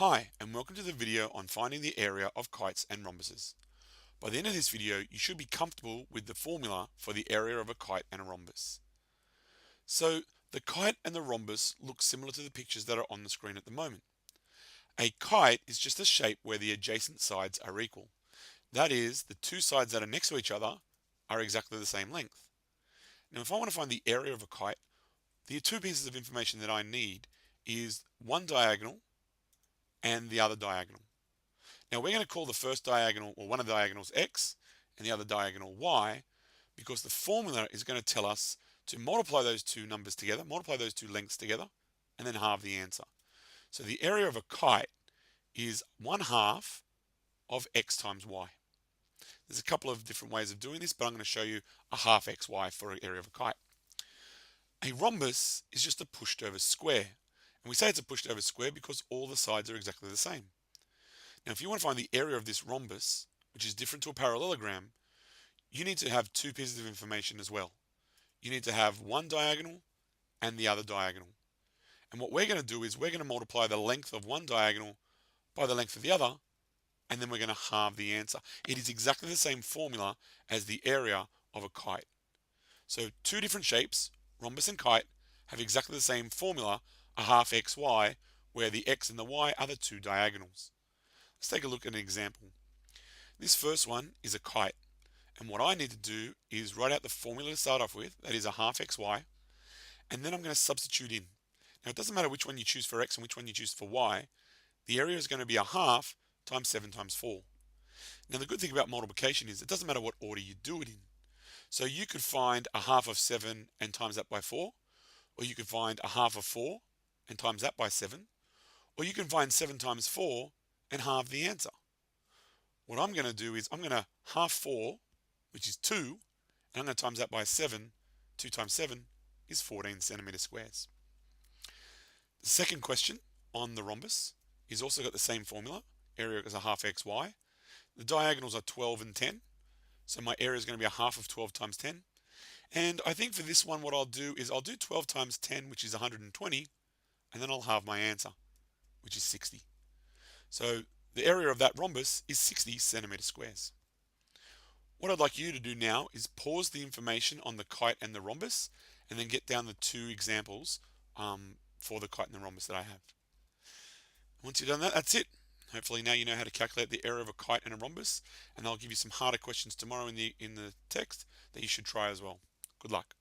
Hi, and welcome to the video on finding the area of kites and rhombuses. By the end of this video, you should be comfortable with the formula for the area of a kite and a rhombus. So, the kite and the rhombus look similar to the pictures that are on the screen at the moment. A kite is just a shape where the adjacent sides are equal. That is, the two sides that are next to each other are exactly the same length. Now, if I want to find the area of a kite, the two pieces of information that I need is one diagonal and the other diagonal. Now we're going to call the first diagonal, or one of the diagonals, x and the other diagonal y, because the formula is going to tell us to multiply those two numbers together, multiply those two lengths together, and then halve the answer. So the area of a kite is 1/2 of x times y. There's a couple of different ways of doing this, but I'm going to show you a half xy for an area of a kite. A rhombus is just a pushed over square. And we say it's a pushed over square because all the sides are exactly the same. Now, if you want to find the area of this rhombus, which is different to a parallelogram, you need to have two pieces of information as well. You need to have one diagonal and the other diagonal. And what we're going to do is we're going to multiply the length of one diagonal by the length of the other, and then we're going to halve the answer. It is exactly the same formula as the area of a kite. So two different shapes, rhombus and kite, have exactly the same formula, a half xy, where the x and the y are the two diagonals. Let's take a look at an example. This first one is a kite, and what I need to do is write out the formula to start off with, that is a half xy, and then I'm going to substitute in. Now it doesn't matter which one you choose for x and which one you choose for y, the area is going to be a half times 7 times 4. Now the good thing about multiplication is it doesn't matter what order you do it in. So you could find a half of 7 and times that by 4, or you could find a half of 4 and times that by 7, or you can find 7 times 4 and halve the answer. What I'm going to do is I'm going to half 4, which is 2, and I'm going to times that by 7. 2 times 7 is 14 centimeter squares. The second question on the rhombus is also got the same formula. Area is a half xy. The diagonals are 12 and 10. So my area is going to be a half of 12 times 10. And I think for this one, what I'll do is I'll do 12 times 10, which is 120, and then I'll halve my answer, which is 60. So the area of that rhombus is 60 centimeter squares. What I'd like you to do now is pause the information on the kite and the rhombus, and then get down the two examples for the kite and the rhombus that I have. Once you've done that, that's it. Hopefully now you know how to calculate the area of a kite and a rhombus, and I'll give you some harder questions tomorrow in the text that you should try as well. Good luck.